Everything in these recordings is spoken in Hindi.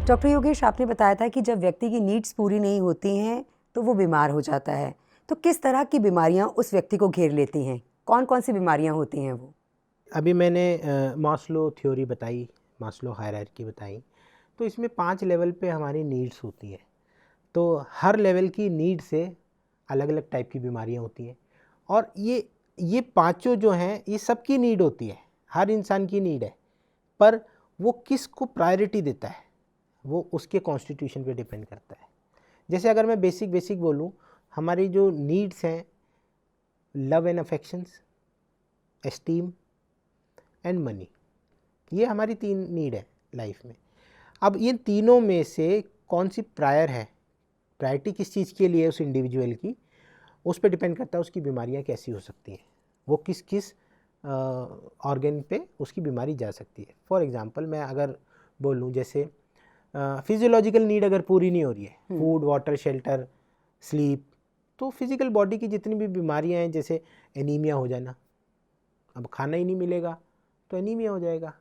डॉक्टर योगेश, आपने बताया था कि जब व्यक्ति की नीड्स पूरी नहीं होती हैं तो वो बीमार हो जाता है। तो किस तरह की बीमारियां उस व्यक्ति को घेर लेती हैं? कौन कौन सी बीमारियां होती हैं वो? अभी मैंने मास्लो थ्योरी बताई, मास्लो हायरार्की बताई। तो इसमें 5 लेवल पे हमारी नीड्स होती है। तो हर लेवल की नीड से अलग अलग टाइप की बीमारियां होती हैं। और ये पांचों जो हैं ये सबकी नीड होती है, हर इंसान की नीड है। पर वो किस को प्रायोरिटी देता है वो उसके कॉन्स्टिट्यूशन पे डिपेंड करता है। जैसे अगर मैं बेसिक बोलूँ, हमारी जो नीड्स हैं, love and affections, esteem and money, ये हमारी 3 नीड है लाइफ में। अब ये तीनों में से कौन सी प्रायोरिटी किस चीज़ के लिए उस इंडिविजुअल की, उस पर डिपेंड करता है उसकी बीमारियां कैसी हो सकती हैं, वो किस किस ऑर्गन पे उसकी बीमारी जा सकती है। फॉर एग्जांपल मैं अगर बोलूँ, जैसे फिजियोलॉजिकल नीड अगर पूरी नहीं हो रही है, फूड, वाटर, शेल्टर, स्लीप, तो फिजिकल बॉडी की जितनी भी बीमारियां हैं, जैसे एनीमिया हो जाना, अब खाना ही नहीं मिलेगा तो एनीमिया हो जाएगा,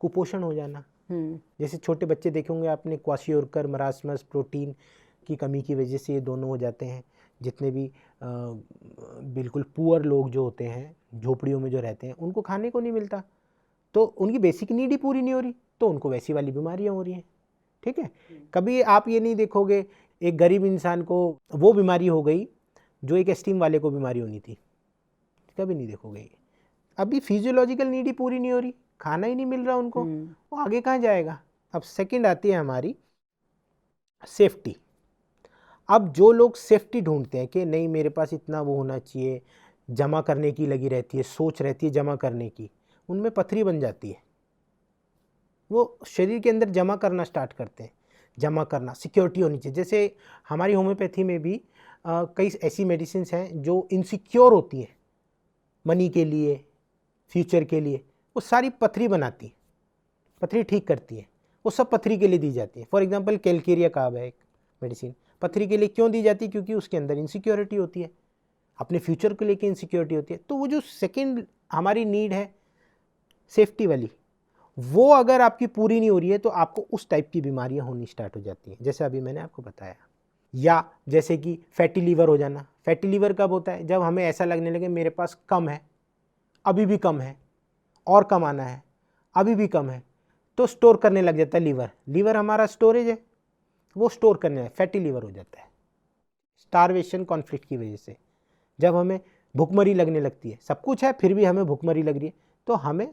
कुपोषण हो जाना, जैसे छोटे बच्चे देखे होंगे आपने, क्वाशियोरकर, मरासमस, प्रोटीन की कमी की वजह से ये दोनों हो जाते हैं। जितने भी बिल्कुल पुअर लोग जो होते हैं, झोपड़ियों में जो रहते हैं, उनको खाने को नहीं मिलता, तो उनकी बेसिक नीड ही पूरी नहीं हो रही, तो उनको वैसी वाली बीमारियां हो रही हैं। ठीक है, कभी आप ये नहीं देखोगे एक गरीब इंसान को वो बीमारी हो गई जो एक एस्टीम वाले को बीमारी होनी थी, कभी नहीं देखोगे ये। अभी फिजियोलॉजिकल नीड ही पूरी नहीं हो रही, खाना ही नहीं मिल रहा उनको, वो आगे कहाँ जाएगा। अब सेकंड आती है हमारी सेफ्टी। अब जो लोग सेफ्टी ढूंढते हैं कि नहीं मेरे पास इतना वो होना चाहिए, जमा करने की लगी रहती है, सोच रहती है जमा करने की, उनमें पथरी बन जाती है। वो शरीर के अंदर जमा करना स्टार्ट करते हैं, जमा करना, सिक्योरिटी होनी चाहिए। जैसे हमारी होम्योपैथी में भी कई ऐसी मेडिसिन हैं जो इनसिक्योर होती हैं मनी के लिए, फ्यूचर के लिए, वो सारी पथरी बनाती है, पथरी ठीक करती है, वो सब पथरी के लिए दी जाती है। फॉर एग्जांपल कैलकेरिया काब है एक मेडिसिन, पथरी के लिए क्यों दी जाती है? क्योंकि उसके अंदर इनसिक्योरिटी होती है, अपने फ्यूचर को लेकर इनसिक्योरिटी होती है। तो वो जो सेकंड हमारी नीड है सेफ्टी वाली, वो अगर आपकी पूरी नहीं हो रही है तो आपको उस टाइप की बीमारियां होनी स्टार्ट हो जाती हैं, जैसे अभी मैंने आपको बताया। या जैसे कि फैटी लीवर हो जाना। फैटी लीवर कब होता है? जब हमें ऐसा लगने लगे मेरे पास कम है, अभी भी कम है, और कम आना है, अभी भी कम है, तो स्टोर करने लग जाता है लीवर। लीवर हमारा स्टोरेज है, वो स्टोर करने है, फैटी लीवर हो जाता है। स्टारवेशन कॉन्फ्लिक्ट की वजह से जब हमें भूखमरी लगने लगती है, सब कुछ है फिर भी हमें भूखमरी लग रही है, तो हमें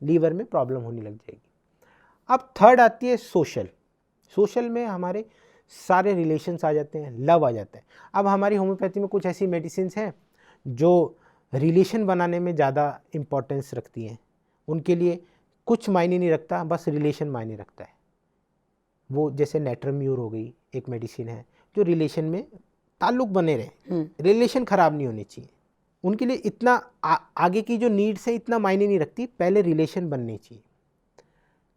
लीवर में प्रॉब्लम होने लग जाएगी। अब थर्ड आती है सोशल। सोशल में हमारे सारे रिलेशंस आ जाते हैं, लव आ जाता है। अब हमारी होम्योपैथी में कुछ ऐसी मेडिसिन हैं जो रिलेशन बनाने में ज़्यादा इम्पोर्टेंस रखती हैं। उनके लिए कुछ मायने नहीं रखता, बस रिलेशन मायने रखता है। वो जैसे नेट्रम्यूर हो गई, एक मेडिसिन है जो रिलेशन में ताल्लुक बने रहे, रिलेशन ख़राब नहीं होनी चाहिए। उनके लिए इतना आगे की जो नीड्स है इतना मायने नहीं रखती, पहले रिलेशन बनने चाहिए।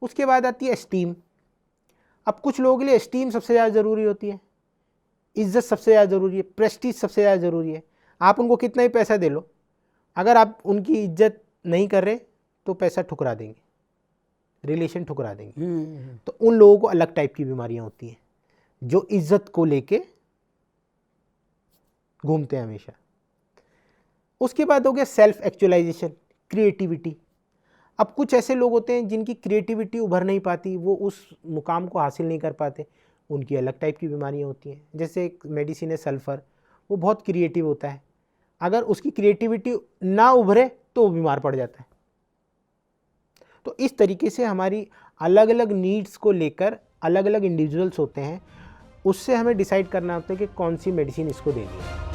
उसके बाद आती है एस्टीम। अब कुछ लोगों के लिए एस्टीम सबसे ज़्यादा ज़रूरी होती है, इज्जत सबसे ज़्यादा ज़रूरी है, प्रेस्टीज सबसे ज़्यादा ज़रूरी है। आप उनको कितना ही पैसा दे लो, अगर आप उनकी इज्जत नहीं कर रहे तो पैसा ठुकरा देंगे, रिलेशन ठुकरा देंगे। तो उन लोगों को अलग टाइप की बीमारियां होती हैं जो इज्जत को लेके घूमते हैं हमेशा। उसके बाद हो गया सेल्फ एक्चुअलाइजेशन, क्रिएटिविटी। अब कुछ ऐसे लोग होते हैं जिनकी क्रिएटिविटी उभर नहीं पाती, वो उस मुकाम को हासिल नहीं कर पाते, उनकी अलग टाइप की बीमारियां होती हैं। जैसे एक मेडिसिन है सल्फर, वो बहुत क्रिएटिव होता है, अगर उसकी क्रिएटिविटी ना उभरे तो वो बीमार पड़ जाता है। तो इस तरीके से हमारी अलग अलग नीड्स को लेकर अलग अलग इंडिविजुअल्स होते हैं, उससे हमें डिसाइड करना होता है कि कौन सी मेडिसिन इसको देनी है।